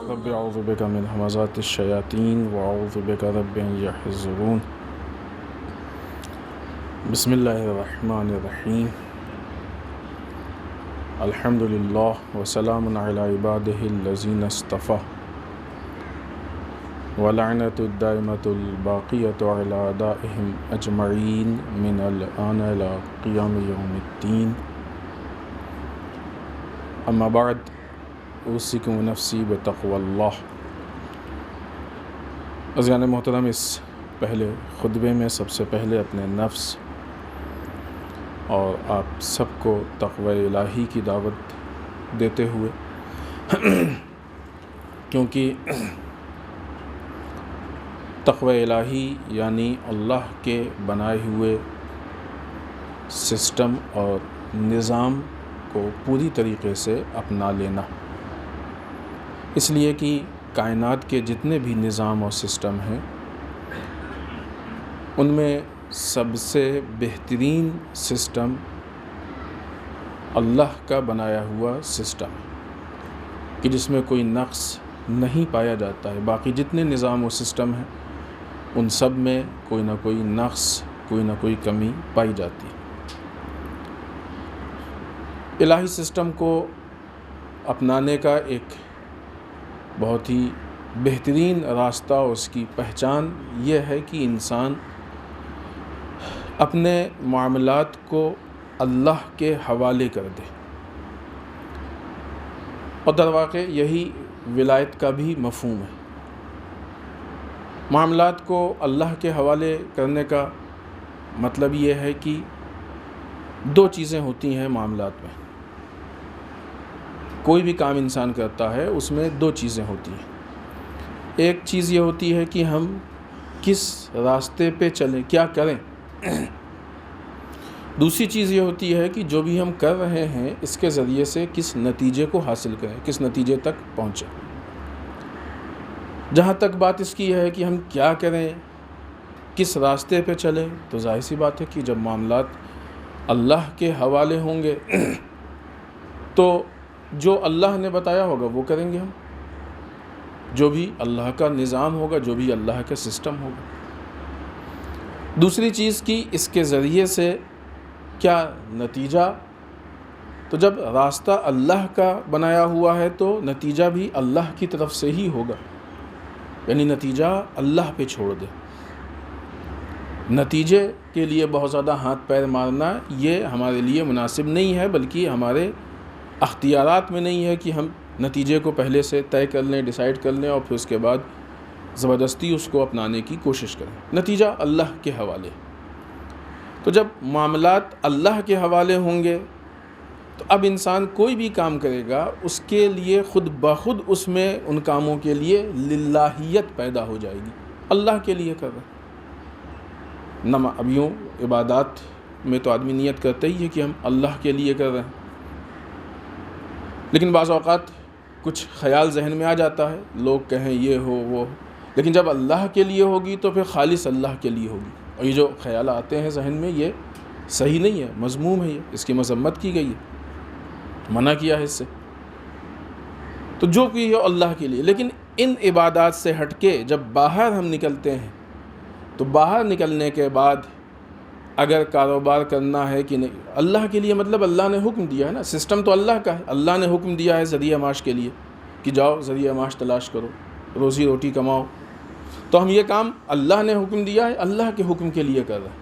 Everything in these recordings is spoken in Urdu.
رب اعوذ بک من همزات الشیاطین واعوذ بک رب ان یحضرون بسم اللہ الرحمن الرحیم الحمد للہ وسلام علی عبادہ الذین اصطفى ولعنۃ الدائمۃ الباقیۃ علی اعدائہم اجمعین من الآن الی قیام یوم الدین اما بعد اوصیکم نفسی بتقوی اللہ۔ عزیزان محترم، اس پہلے خطبے میں سب سے پہلے اپنے نفس اور آپ سب کو تقوی الہی کی دعوت دیتے ہوئے کیونکہ تقوی الہی یعنی اللہ کے بنائے ہوئے سسٹم اور نظام کو پوری طریقے سے اپنا لینا، اس لیے کہ کائنات کے جتنے بھی نظام اور سسٹم ہیں ان میں سب سے بہترین سسٹم اللہ کا بنایا ہوا سسٹم ہے کہ جس میں کوئی نقص نہیں پایا جاتا ہے۔ باقی جتنے نظام و سسٹم ہیں ان سب میں کوئی نہ کوئی نقص، کوئی نہ کوئی کمی پائی جاتی ہے۔ الہی سسٹم کو اپنانے کا ایک بہت ہی بہترین راستہ، اس کی پہچان یہ ہے کہ انسان اپنے معاملات کو اللہ کے حوالے کر دے، اور در واقع یہی ولایت کا بھی مفہوم ہے۔ معاملات کو اللہ کے حوالے کرنے کا مطلب یہ ہے کہ دو چیزیں ہوتی ہیں معاملات میں۔ کوئی بھی کام انسان کرتا ہے اس میں دو چیزیں ہوتی ہیں۔ ایک چیز یہ ہوتی ہے کہ ہم کس راستے پہ چلیں، کیا کریں۔ دوسری چیز یہ ہوتی ہے کہ جو بھی ہم کر رہے ہیں اس کے ذریعے سے کس نتیجے کو حاصل کریں، کس نتیجے تک پہنچیں۔ جہاں تک بات اس کی ہے کہ ہم کیا کریں، کس راستے پہ چلیں، تو ظاہر سی بات ہے کہ جب معاملات اللہ کے حوالے ہوں گے تو جو اللہ نے بتایا ہوگا وہ کریں گے ہم، جو بھی اللہ کا نظام ہوگا، جو بھی اللہ کا سسٹم ہوگا۔ دوسری چیز کی اس کے ذریعے سے کیا نتیجہ، تو جب راستہ اللہ کا بنایا ہوا ہے تو نتیجہ بھی اللہ کی طرف سے ہی ہوگا، یعنی نتیجہ اللہ پہ چھوڑ دے۔ نتیجے کے لیے بہت زیادہ ہاتھ پیر مارنا یہ ہمارے لیے مناسب نہیں ہے، بلکہ ہمارے اختیارات میں نہیں ہے کہ ہم نتیجے کو پہلے سے طے کر لیں، ڈیسائیڈ کر لیں اور پھر اس کے بعد زبردستی اس کو اپنانے کی کوشش کریں۔ نتیجہ اللہ کے حوالے۔ تو جب معاملات اللہ کے حوالے ہوں گے تو اب انسان کوئی بھی کام کرے گا اس کے لیے خود بخود اس میں ان کاموں کے لیے للہیت پیدا ہو جائے گی، اللہ کے لیے کر رہے ہیں۔ اب یوں عبادات میں تو آدمی نیت کرتا ہی ہے کہ ہم اللہ کے لیے کر رہے ہیں، لیکن بعض اوقات کچھ خیال ذہن میں آ جاتا ہے، لوگ کہیں یہ ہو وہ ہو، لیکن جب اللہ کے لیے ہوگی تو پھر خالص اللہ کے لیے ہوگی۔ اور یہ جو خیال آتے ہیں ذہن میں یہ صحیح نہیں ہے، مذموم ہے، یہ اس کی مذمت کی گئی ہے، منع کیا ہے اس سے۔ تو جو کہ یہ اللہ کے لیے، لیکن ان عبادات سے ہٹ کے جب باہر ہم نکلتے ہیں تو باہر نکلنے کے بعد اگر کاروبار کرنا ہے کہ نہیں اللہ کے لیے، مطلب اللہ نے حکم دیا ہے نا، سسٹم تو اللہ کا ہے، اللہ نے حکم دیا ہے ذریعہ معاش کے لیے کہ جاؤ ذریعہ معاش تلاش کرو، روزی روٹی کماؤ، تو ہم یہ کام اللہ نے حکم دیا ہے، اللہ کے حکم کے لیے کر رہے ہیں۔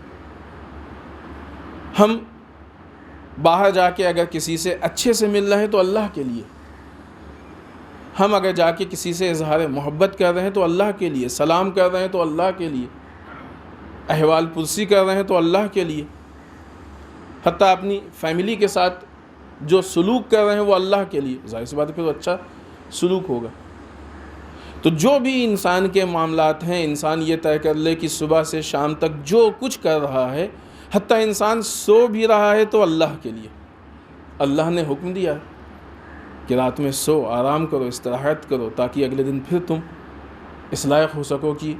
ہم باہر جا کے اگر کسی سے اچھے سے مل رہے ہیں تو اللہ کے لیے، ہم اگر جا کے کسی سے اظہار محبت کر رہے ہیں تو اللہ کے لیے، سلام کر رہے ہیں تو اللہ کے لیے، احوال پرسی کر رہے ہیں تو اللہ کے لیے، حتیٰ اپنی فیملی کے ساتھ جو سلوک کر رہے ہیں وہ اللہ کے لیے، ظاہر سی بات ہے پھر وہ اچھا سلوک ہوگا۔ تو جو بھی انسان کے معاملات ہیں، انسان یہ طے کر لے کہ صبح سے شام تک جو کچھ کر رہا ہے، حتیٰ انسان سو بھی رہا ہے تو اللہ کے لیے۔ اللہ نے حکم دیا ہے کہ رات میں سو، آرام کرو، استراحت کرو، تاکہ اگلے دن پھر تم اس لائق ہو سکو کہ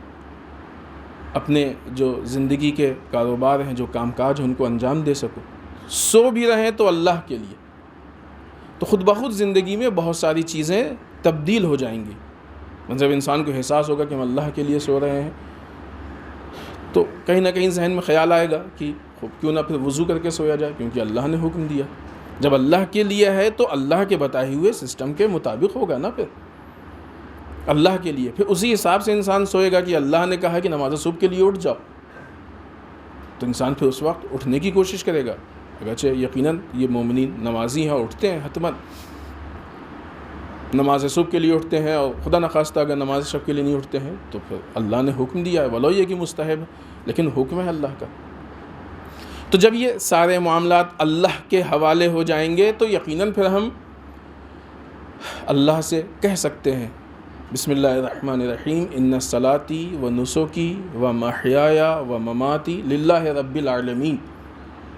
اپنے جو زندگی کے کاروبار ہیں، جو کام کاج ہیں، ان کو انجام دے سکو۔ سو بھی رہیں تو اللہ کے لیے، تو خود بخود زندگی میں بہت ساری چیزیں تبدیل ہو جائیں گی۔ جب انسان کو احساس ہوگا کہ ہم اللہ کے لیے سو رہے ہیں، تو کہیں نہ کہیں ذہن میں خیال آئے گا کہ کیوں نہ پھر وضو کر کے سویا جائے، کیونکہ اللہ نے حکم دیا۔ جب اللہ کے لیے ہے تو اللہ کے بتائے ہوئے سسٹم کے مطابق ہوگا نا، پھر اللہ کے لیے، پھر اسی حساب سے انسان سوئے گا کہ اللہ نے کہا کہ نماز صبح کے لیے اٹھ جاؤ، تو انسان پھر اس وقت اٹھنے کی کوشش کرے گا۔ اگرچہ یقیناً یہ مومنین نمازی ہیں، اٹھتے ہیں، حتماً نماز صبح کے لیے اٹھتے ہیں، اور خدا نخواستہ اگر نماز شب کے لیے نہیں اٹھتے ہیں تو پھر اللہ نے حکم دیا ہے، ولو یہ کہ مستحب ہے، لیکن حکم ہے اللہ کا۔ تو جب یہ سارے معاملات اللہ کے حوالے ہو جائیں گے تو یقیناً پھر ہم اللہ سے کہہ سکتے ہیں بسم اللہ الرحمن الرحیم، ان صلاتی و نسکی و محیای و مماتی للہ رب العالمین۔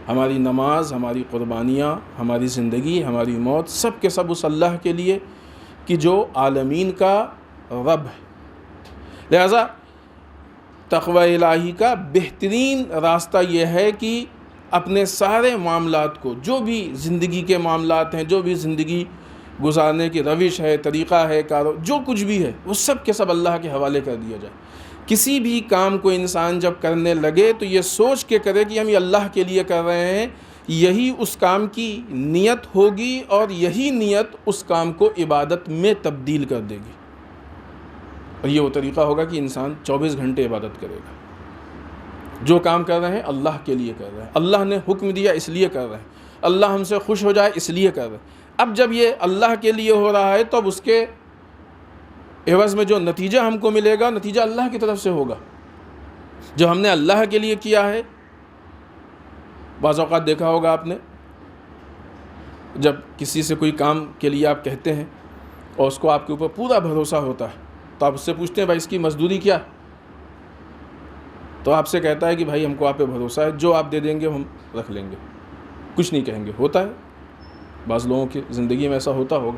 ہماری نماز، ہماری قربانیاں، ہماری زندگی، ہماری موت، سب کے سب اس اللہ کے لیے کہ جو عالمین کا رب ہے۔ لہذا تقوی الہی کا بہترین راستہ یہ ہے کہ اپنے سارے معاملات کو، جو بھی زندگی کے معاملات ہیں، جو بھی زندگی گزارنے کی روش ہے، طریقہ ہے، جو کچھ بھی ہے، وہ سب کے سب اللہ کے حوالے کر دیا جائے۔ کسی بھی کام کو انسان جب کرنے لگے تو یہ سوچ کے کرے کہ ہم یہ اللہ کے لیے کر رہے ہیں، یہی اس کام کی نیت ہوگی اور یہی نیت اس کام کو عبادت میں تبدیل کر دے گی، اور یہ وہ طریقہ ہوگا کہ انسان 24 گھنٹے عبادت کرے گا۔ جو کام کر رہے ہیں اللہ کے لیے کر رہے ہیں، اللہ نے حکم دیا اس لیے کر رہے ہیں، اللہ ہم سے خوش ہو جائے اس لیے کر رہے ہیں۔ اب جب یہ اللہ کے لیے ہو رہا ہے تو اب اس کے عوض میں جو نتیجہ ہم کو ملے گا، نتیجہ اللہ کی طرف سے ہوگا۔ جو ہم نے اللہ کے لیے کیا ہے، بعض اوقات دیکھا ہوگا آپ نے، جب کسی سے کوئی کام کے لیے آپ کہتے ہیں اور اس کو آپ کے اوپر پورا بھروسہ ہوتا ہے تو آپ اس سے پوچھتے ہیں بھائی اس کی مزدوری کیا، تو آپ سے کہتا ہے کہ بھائی ہم کو آپ پہ بھروسہ ہے، جو آپ دے دیں گے ہم رکھ لیں گے، کچھ نہیں کہیں گے۔ ہوتا ہے بعض لوگوں کی زندگی میں ایسا ہوتا ہوگا،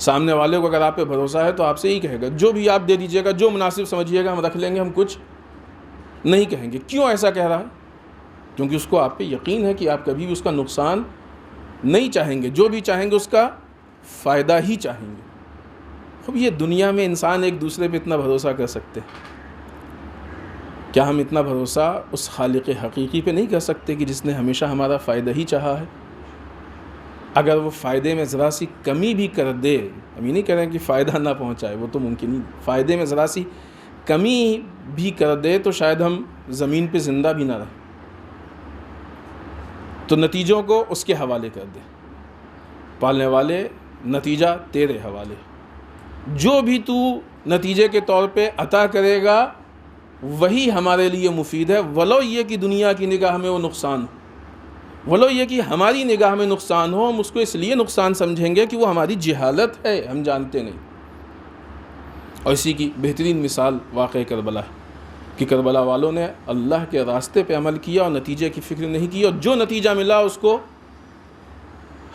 سامنے والے کو اگر آپ پہ بھروسہ ہے تو آپ سے یہی کہے گا جو بھی آپ دے دیجیے گا، جو مناسب سمجھیے گا ہم رکھ لیں گے، ہم کچھ نہیں کہیں گے۔ کیوں ایسا کہہ رہا ہے؟ کیونکہ اس کو آپ پہ یقین ہے کہ آپ کبھی بھی اس کا نقصان نہیں چاہیں گے، جو بھی چاہیں گے اس کا فائدہ ہی چاہیں گے۔ خب یہ دنیا میں انسان ایک دوسرے پہ اتنا بھروسہ کر سکتے ہیں، کیا ہم اتنا بھروسہ اس خالق حقیقی پہ نہیں کر سکتے کہ جس نے ہمیشہ ہمارا فائدہ ہی چاہا ہے؟ اگر وہ فائدے میں ذرا سی کمی بھی کر دے، ہم یہ نہیں کہہ رہے ہیں کہ فائدہ نہ پہنچائے، وہ تو ممکن ہی، فائدے میں ذرا سی کمی بھی کر دے تو شاید ہم زمین پہ زندہ بھی نہ رہیں، تو نتیجوں کو اس کے حوالے کر دے۔ پالنے والے نتیجہ تیرے حوالے، جو بھی تو نتیجے کے طور پہ عطا کرے گا وہی ہمارے لیے مفید ہے، ولو یہ کہ دنیا کی نگاہ میں وہ نقصان ہو، ولو یہ کہ ہماری نگاہ میں نقصان ہو، ہم اس کو اس لیے نقصان سمجھیں گے کہ وہ ہماری جہالت ہے، ہم جانتے نہیں۔ اور اسی کی بہترین مثال واقع کربلا ہے کہ کربلا والوں نے اللہ کے راستے پہ عمل کیا اور نتیجے کی فکر نہیں کی، اور جو نتیجہ ملا اس کو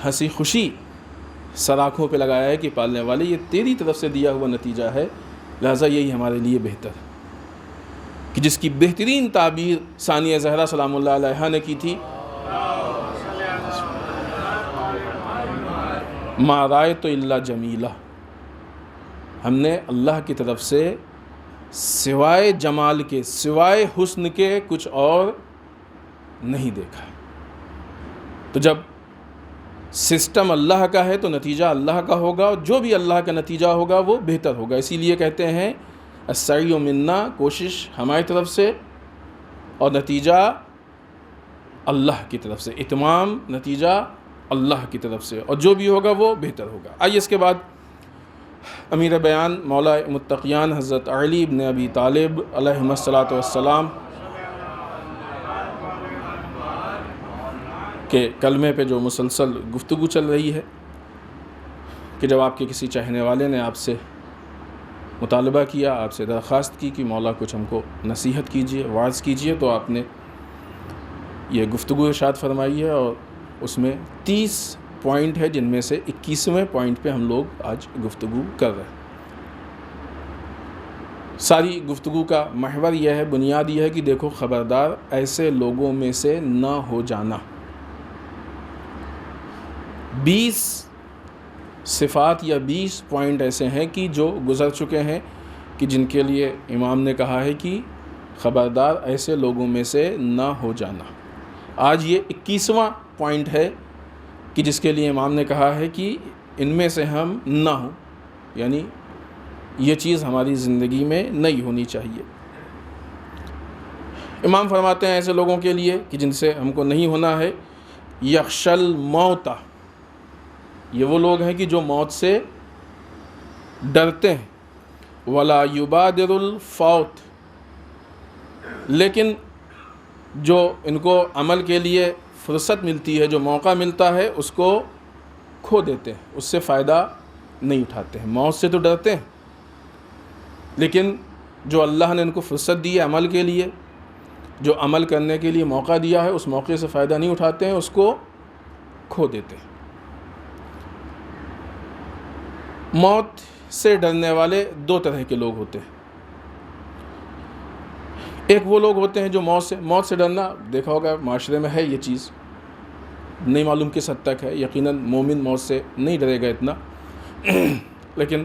ہنسی خوشی سر آنکھوں پہ لگایا ہے کہ پالنے والے یہ تیری طرف سے دیا ہوا نتیجہ ہے، لہٰذا یہی ہمارے لیے بہتر ہے۔ کہ جس کی بہترین تعبیر ثانیہ زہرا سلام اللہ علیہا نے کی تھی، ما رأیت الا جمیلہ، ہم نے اللہ کی طرف سے سوائے جمال کے، سوائے حسن کے کچھ اور نہیں دیکھا۔ تو جب سسٹم اللہ کا ہے تو نتیجہ اللہ کا ہوگا، اور جو بھی اللہ کا نتیجہ ہوگا وہ بہتر ہوگا۔ اسی لیے کہتے ہیں السعی منا، کوشش ہماری طرف سے اور نتیجہ اللہ کی طرف سے، اتمام نتیجہ اللہ کی طرف سے، اور جو بھی ہوگا وہ بہتر ہوگا۔ آئیے اس کے بعد امیر بیان مولا متقیان حضرت علی بن ابی طالب علیہ الصلاۃ والسلام کے کلمے پہ جو مسلسل گفتگو چل رہی ہے کہ جب آپ کے کسی چاہنے والے نے آپ سے مطالبہ کیا، آپ سے درخواست کی کہ مولا کچھ ہم کو نصیحت کیجیے، واعظ کیجیے، تو آپ نے یہ گفتگو ارشاد فرمائی ہے، اور اس میں 30 پوائنٹ ہے، جن میں سے 21ویں پوائنٹ پہ ہم لوگ آج گفتگو کر رہے ہیں۔ ساری گفتگو کا محور یہ ہے، بنیاد یہ ہے کہ دیکھو، خبردار ایسے لوگوں میں سے نہ ہو جانا۔ 20 صفات یا 20 پوائنٹ ایسے ہیں کہ جو گزر چکے ہیں، کہ جن کے لیے امام نے کہا ہے کہ خبردار ایسے لوگوں میں سے نہ ہو جانا۔ آج یہ 21واں پوائنٹ ہے کہ جس کے لیے امام نے کہا ہے کہ ان میں سے ہم نہ ہوں، یعنی یہ چیز ہماری زندگی میں نہیں ہونی چاہیے۔ امام فرماتے ہیں ایسے لوگوں کے لیے کہ جن سے ہم کو نہیں ہونا ہے، یخشل موتا، یہ وہ لوگ ہیں کہ جو موت سے ڈرتے ہیں، ولا یبادر الفوت، لیکن جو ان کو عمل کے لیے فرصت ملتی ہے، جو موقع ملتا ہے، اس کو کھو دیتے ہیں، اس سے فائدہ نہیں اٹھاتے ہیں۔ موت سے تو ڈرتے ہیں، لیکن جو اللہ نے ان کو فرصت دی ہے عمل کے لیے، جو عمل کرنے کے لیے موقع دیا ہے، اس موقع سے فائدہ نہیں اٹھاتے ہیں، اس کو کھو دیتے ہیں۔ موت سے ڈرنے والے 2 طرح کے لوگ ہوتے ہیں۔ ایک وہ لوگ ہوتے ہیں جو موت سے ڈرنا، دیکھا ہوگا معاشرے میں ہے یہ چیز، نہیں معلوم کس حد تک ہے، یقیناً مومن موت سے نہیں ڈرے گا اتنا، لیکن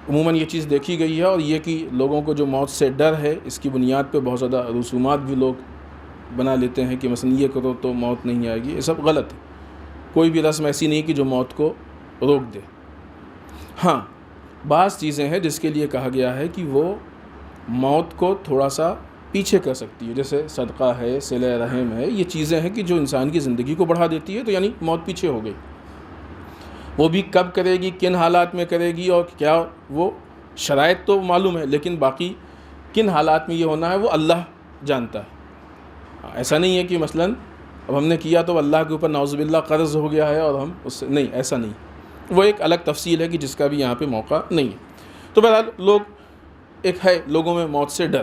عموماً یہ چیز دیکھی گئی ہے، اور یہ کہ لوگوں کو جو موت سے ڈر ہے، اس کی بنیاد پہ بہت زیادہ رسومات بھی لوگ بنا لیتے ہیں کہ مثلا یہ کرو تو موت نہیں آئے گی۔ یہ سب غلط ہے، کوئی بھی رسم ایسی نہیں کہ جو موت کو روک دے۔ ہاں، بعض چیزیں ہیں جس کے لیے کہا گیا ہے کہ وہ موت کو تھوڑا سا پیچھے کر سکتی ہے، جیسے صدقہ ہے، صلہ رحم ہے، یہ چیزیں ہیں کہ جو انسان کی زندگی کو بڑھا دیتی ہے، تو یعنی موت پیچھے ہو گئی۔ وہ بھی کب کرے گی، کن حالات میں کرے گی، اور کیا وہ شرائط تو معلوم ہے، لیکن باقی کن حالات میں یہ ہونا ہے وہ اللہ جانتا ہے۔ ایسا نہیں ہے کہ مثلا اب ہم نے کیا تو اللہ کے اوپر نعوذ باللہ قرض ہو گیا ہے اور ہم اس سے، نہیں، ایسا نہیں، وہ ایک الگ تفصیل ہے کہ جس کا بھی یہاں پہ موقع نہیں ہے۔ تو بہرحال لوگ، ایک ہے لوگوں میں موت سے ڈر،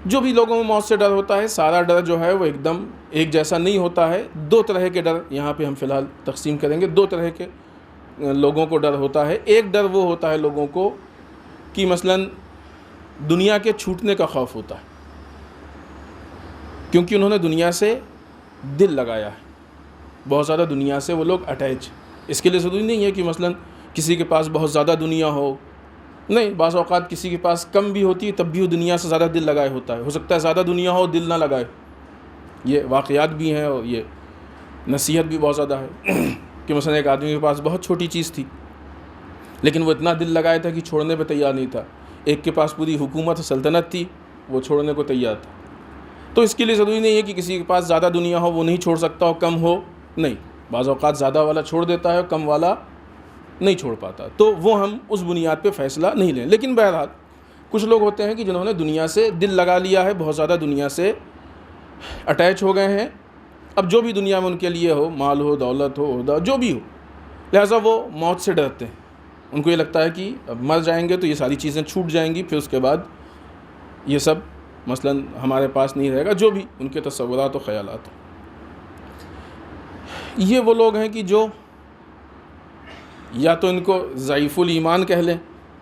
جو بھی لوگوں میں موت سے ڈر ہوتا ہے، سارا ڈر جو ہے وہ ایک دم ایک جیسا نہیں ہوتا ہے۔ 2 طرح کے ڈر یہاں پہ ہم فی الحال تقسیم کریں گے۔ 2 طرح کے لوگوں کو ڈر ہوتا ہے۔ ایک ڈر وہ ہوتا ہے لوگوں کو کہ مثلا دنیا کے چھوٹنے کا خوف ہوتا ہے، کیونکہ انہوں نے دنیا سے دل لگایا ہے، بہت زیادہ دنیا سے وہ لوگ اٹیچ۔ اس کے لیے ضروری نہیں ہے کہ مثلا کسی کے پاس بہت زیادہ دنیا ہو، نہیں، بعض اوقات کسی کے پاس کم بھی ہوتی ہے تب بھی وہ دنیا سے زیادہ دل لگائے ہوتا ہے۔ ہو سکتا ہے زیادہ دنیا ہو، دل نہ لگائے۔ یہ واقعات بھی ہیں، اور یہ نصیحت بھی بہت زیادہ ہے کہ مثلا ایک آدمی کے پاس بہت چھوٹی چیز تھی، لیکن وہ اتنا دل لگایا تھا کہ چھوڑنے پہ تیار نہیں تھا۔ ایک کے پاس پوری حکومت سلطنت تھی، وہ چھوڑنے کو تیار تھا۔ تو اس کے لیے ضروری نہیں ہے کہ کسی کے پاس زیادہ دنیا ہو وہ نہیں چھوڑ سکتا ہو، کم ہو نہیں، بعض اوقات زیادہ والا چھوڑ دیتا ہے، کم والا نہیں چھوڑ پاتا، تو وہ ہم اس بنیاد پہ فیصلہ نہیں لیں۔ لیکن بہرحال کچھ لوگ ہوتے ہیں کہ جنہوں نے دنیا سے دل لگا لیا ہے، بہت زیادہ دنیا سے اٹیچ ہو گئے ہیں۔ اب جو بھی دنیا میں ان کے لیے ہو، مال ہو، دولت ہو، عہدہ، جو بھی ہو، لہٰذا وہ موت سے ڈرتے ہیں۔ ان کو یہ لگتا ہے کہ اب مر جائیں گے تو یہ ساری چیزیں چھوٹ جائیں گی، پھر اس کے بعد یہ سب مثلا ہمارے پاس نہیں رہے گا، جو بھی ان کے تصورات و خیالات ہوں۔ یہ وہ لوگ ہیں کہ جو یا تو ان کو ضعیف الایمان کہہ لیں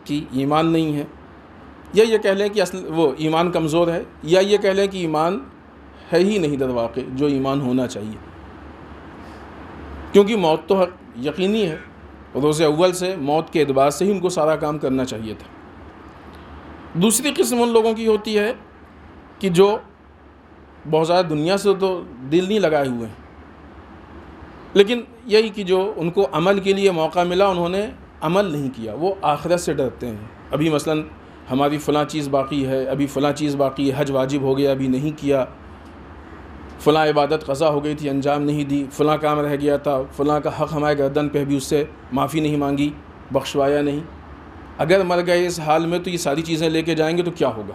کہ ایمان نہیں ہے، یا یہ کہہ لیں کہ اصل وہ ایمان کمزور ہے، یا یہ کہہ لیں کہ ایمان ہے ہی نہیں در واقع جو ایمان ہونا چاہیے، کیونکہ موت تو یقینی ہے، روز اول سے موت کے اعتبار سے ہی ان کو سارا کام کرنا چاہیے تھا۔ دوسری قسم ان لوگوں کی ہوتی ہے کہ جو بہت زیادہ دنیا سے تو دل نہیں لگائے ہوئے ہیں، لیکن یہی کہ جو ان کو عمل کے لیے موقع ملا انہوں نے عمل نہیں کیا، وہ آخرت سے ڈرتے ہیں۔ ابھی مثلا ہماری فلاں چیز باقی ہے، ابھی فلاں چیز باقی ہے، حج واجب ہو گیا ابھی نہیں کیا، فلاں عبادت قضا ہو گئی تھی انجام نہیں دی، فلاں کام رہ گیا تھا، فلاں کا حق ہمارے گردن پہ بھی اس سے معافی نہیں مانگی، بخشوایا نہیں۔ اگر مر گئے اس حال میں تو یہ ساری چیزیں لے کے جائیں گے تو کیا ہوگا؟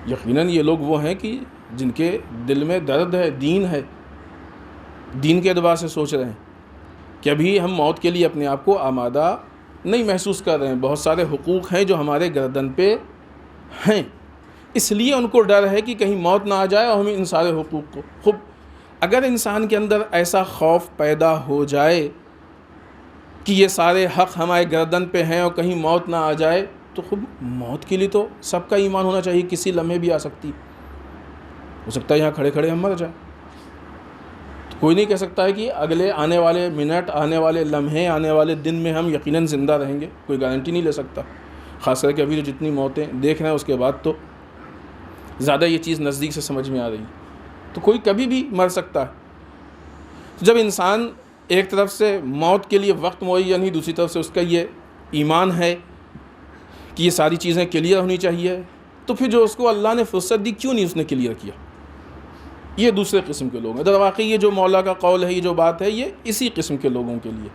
یقیناً یہ لوگ وہ ہیں کہ جن کے دل میں درد ہے، دین ہے، دین کے اعتبار سے سوچ رہے ہیں کہ ابھی ہم موت کے لیے اپنے آپ کو آمادہ نہیں محسوس کر رہے ہیں، بہت سارے حقوق ہیں جو ہمارے گردن پہ ہیں، اس لیے ان کو ڈر ہے کہ کہیں موت نہ آ جائے اور ہمیں ان سارے حقوق کو خوب اگر انسان کے اندر ایسا خوف پیدا ہو جائے کہ یہ سارے حق ہمارے گردن پہ ہیں اور کہیں موت نہ آ جائے، تو خود موت کے لیے تو سب کا ایمان ہونا چاہیے، کسی لمحے بھی آ سکتی، ہو سکتا ہے یہاں کھڑے کھڑے ہم مر جائیں، تو کوئی نہیں کہہ سکتا ہے کہ اگلے آنے والے منٹ، آنے والے لمحے، آنے والے دن میں ہم یقیناً زندہ رہیں گے، کوئی گارنٹی نہیں لے سکتا، خاص کر کے ابھی جو جتنی موتیں دیکھ رہے ہیں اس کے بعد تو زیادہ یہ چیز نزدیک سے سمجھ میں آ رہی ہے، تو کوئی کبھی بھی مر سکتا ہے۔ جب انسان ایک طرف سے موت کے لیے وقت معین نہیں، دوسری طرف سے اس کا یہ ایمان ہے کہ یہ ساری چیزیں کلیئر ہونی چاہیے، تو پھر جو اس کو اللہ نے فرصت دی کیوں نہیں اس نے کلیئر کیا؟ یہ دوسرے قسم کے لوگ ہیں۔ در واقع یہ جو مولا کا قول ہے، یہ جو بات ہے، یہ اسی قسم کے لوگوں کے لیے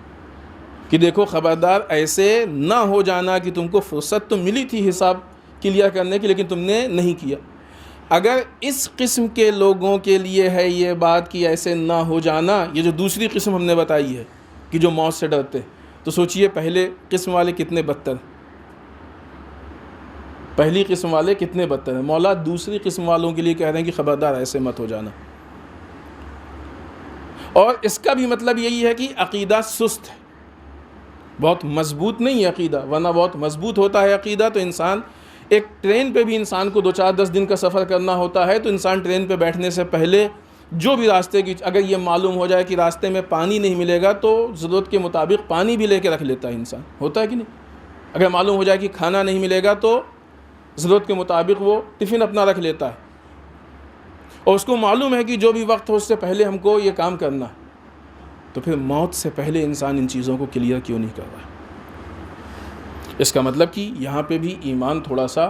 کہ دیکھو خبردار ایسے نہ ہو جانا کہ تم کو فرصت تو ملی تھی حساب کلیئر کرنے کی لیکن تم نے نہیں کیا۔ اگر اس قسم کے لوگوں کے لیے ہے یہ بات کہ ایسے نہ ہو جانا، یہ جو دوسری قسم ہم نے بتائی ہے کہ جو موت سے ڈرتے، تو سوچئے پہلے قسم والے کتنے بدتر ہیں، پہلی قسم والے کتنے بدتر ہیں۔ مولا دوسری قسم والوں کے لیے کہہ رہے ہیں کہ خبردار ایسے مت ہو جانا، اور اس کا بھی مطلب یہی ہے کہ عقیدہ سست ہے، بہت مضبوط نہیں ہے عقیدہ، ورنہ بہت مضبوط ہوتا ہے عقیدہ تو انسان ایک ٹرین پہ بھی انسان کو 2-4-10 دن کا سفر کرنا ہوتا ہے، تو انسان ٹرین پہ بیٹھنے سے پہلے جو بھی راستے کی اگر یہ معلوم ہو جائے کہ راستے میں پانی نہیں ملے گا تو ضرورت کے مطابق پانی بھی لے کے رکھ لیتا ہے انسان، ہوتا ہے کہ نہیں؟ اگر معلوم ہو جائے کہ کھانا نہیں ملے گا تو ضرورت کے مطابق وہ ٹفن اپنا رکھ لیتا ہے، اور اس کو معلوم ہے کہ جو بھی وقت ہو اس سے پہلے ہم کو یہ کام کرنا ہے، تو پھر موت سے پہلے انسان ان چیزوں کو کلیئر کیوں نہیں کر رہا ہے؟ اس کا مطلب کہ یہاں پہ بھی ایمان تھوڑا سا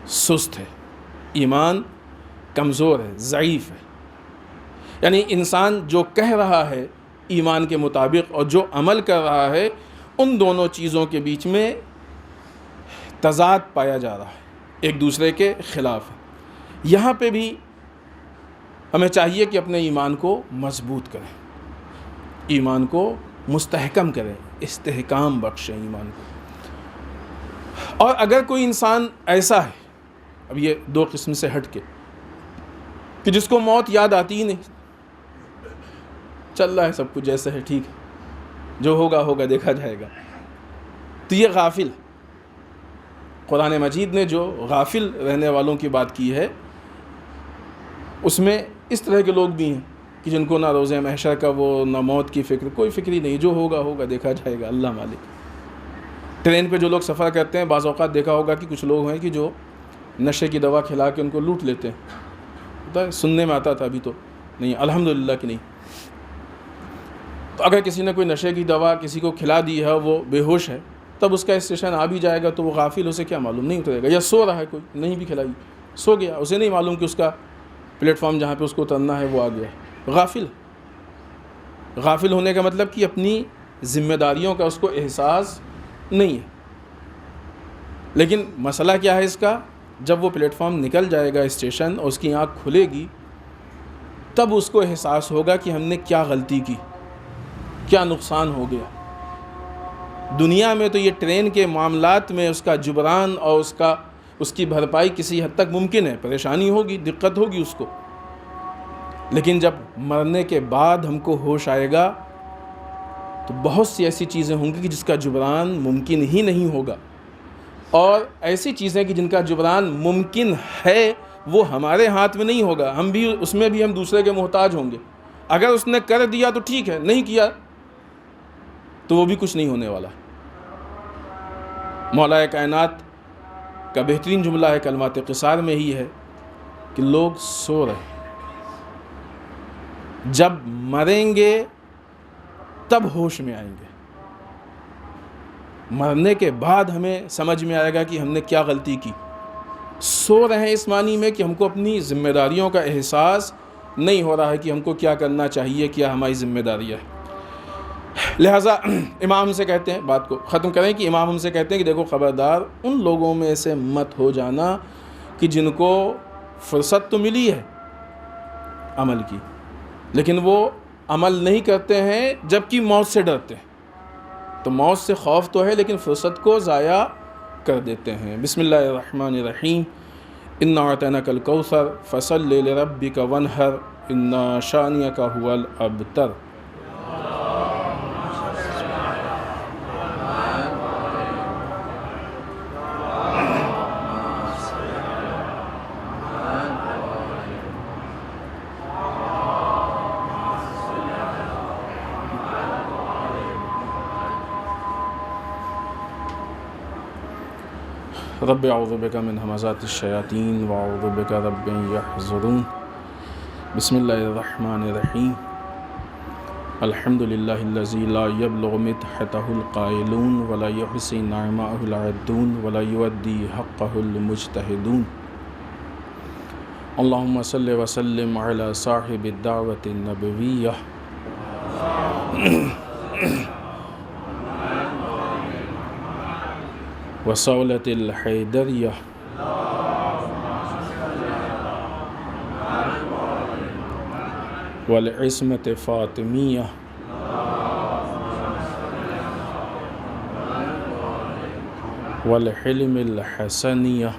سست ہے، ایمان کمزور ہے، ضعیف ہے، یعنی انسان جو کہہ رہا ہے ایمان کے مطابق اور جو عمل کر رہا ہے ان دونوں چیزوں کے بیچ میں تضاد پایا جا رہا ہے، ایک دوسرے کے خلاف ہے۔ یہاں پہ بھی ہمیں چاہیے کہ اپنے ایمان کو مضبوط کریں، ایمان کو مستحکم کریں، استحکام بخشیں ایمان کو۔ اور اگر کوئی انسان ایسا ہے، اب یہ دو قسم سے ہٹ کے، کہ جس کو موت یاد آتی ہی نہیں، چل رہا ہے سب کچھ جیسے ہے، ٹھیک ہے، جو ہوگا ہوگا، دیکھا جائے گا، تو یہ غافل۔ قرآن مجید نے جو غافل رہنے والوں کی بات کی ہے اس میں اس طرح کے لوگ بھی ہیں کہ جن کو نہ روز محشر کا وہ، نہ موت کی فکر، کوئی فکر ہی نہیں، جو ہوگا ہوگا، دیکھا جائے گا، اللہ مالک۔ ٹرین پہ جو لوگ سفر کرتے ہیں بعض اوقات دیکھا ہوگا کہ کچھ لوگ ہیں کہ جو نشے کی دوا کھلا کے ان کو لوٹ لیتے ہیں، پتہ ہے سننے میں آتا تھا، ابھی تو نہیں، الحمدللہ کہ نہیں۔ تو اگر کسی نے کوئی نشے کی دوا کسی کو کھلا دی ہے، وہ بے ہوش ہے، تب اس کا اسٹیشن آ بھی جائے گا تو وہ غافل، اسے کیا معلوم، نہیں اترے گا، یا سو رہا ہے کوئی، نہیں بھی کھلائی، سو گیا، اسے نہیں معلوم کہ اس کا پلیٹ فارم جہاں پہ اس کو اترنا ہے وہ آ گیا ہے، غافل۔ غافل ہونے کا مطلب کہ اپنی ذمہ داریوں کا اس کو احساس نہیں ہے۔ لیکن مسئلہ کیا ہے اس کا، جب وہ پلیٹ فارم نکل جائے گا اسٹیشن اور اس کی آنکھ کھلے گی تب اس کو احساس ہوگا کہ ہم نے کیا غلطی کی، کیا نقصان ہو گیا۔ دنیا میں تو یہ ٹرین کے معاملات میں اس کا جبران اور اس کی بھرپائی کسی حد تک ممکن ہے، پریشانی ہوگی، دقت ہوگی اس کو، لیکن جب مرنے کے بعد ہم کو ہوش آئے گا تو بہت سی ایسی چیزیں ہوں گی کہ جس کا جبران ممکن ہی نہیں ہوگا، اور ایسی چیزیں کہ جن کا جبران ممکن ہے وہ ہمارے ہاتھ میں نہیں ہوگا، ہم بھی اس میں بھی ہم دوسرے کے محتاج ہوں گے۔ اگر اس نے کر دیا تو ٹھیک ہے، نہیں کیا تو وہ بھی کچھ نہیں ہونے والا۔ مولا کائنات کا بہترین جملہ ہے کلمات قصار میں ہی ہے کہ لوگ سو رہے ہیں، جب مریں گے تب ہوش میں آئیں گے، مرنے کے بعد ہمیں سمجھ میں آئے گا کہ ہم نے کیا غلطی کی۔ سو رہے ہیں اس معنی میں کہ ہم کو اپنی ذمہ داریوں کا احساس نہیں ہو رہا ہے کہ ہم کو کیا کرنا چاہیے، کیا ہماری ذمہ داریاں ہے۔ لہٰذا امام ہم سے کہتے ہیں، بات کو ختم کریں کہ امام ہم سے کہتے ہیں کہ دیکھو خبردار ان لوگوں میں سے مت ہو جانا کہ جن کو فرصت تو ملی ہے عمل کی، لیکن وہ عمل نہیں کرتے ہیں جبکہ موت سے ڈرتے ہیں۔ تو موت سے خوف تو ہے لیکن فرصت کو ضائع کر دیتے ہیں۔ بسم اللہ الرحمن الرحیم، انا اعطیناک الکوثر فصل لربک وانحر ان شانئک هو الابتر۔ رب اعوذ بک من ہمزات الشیاطین واعوذ بک رب ان یحضرون۔ بسم اللہ الرحمن الرحیم، الحمد للہ الذی لا یبلغ مدحتہ القائلون ولا یحصی نعماءہ العادون ولا یؤدی حقہ المجتہدون۔ اللہم صل وسلم علی صاحب الدعوۃ النبویہ وصولة الحیدریہ والعصمت فاطمیہ والحلم الحسنیہ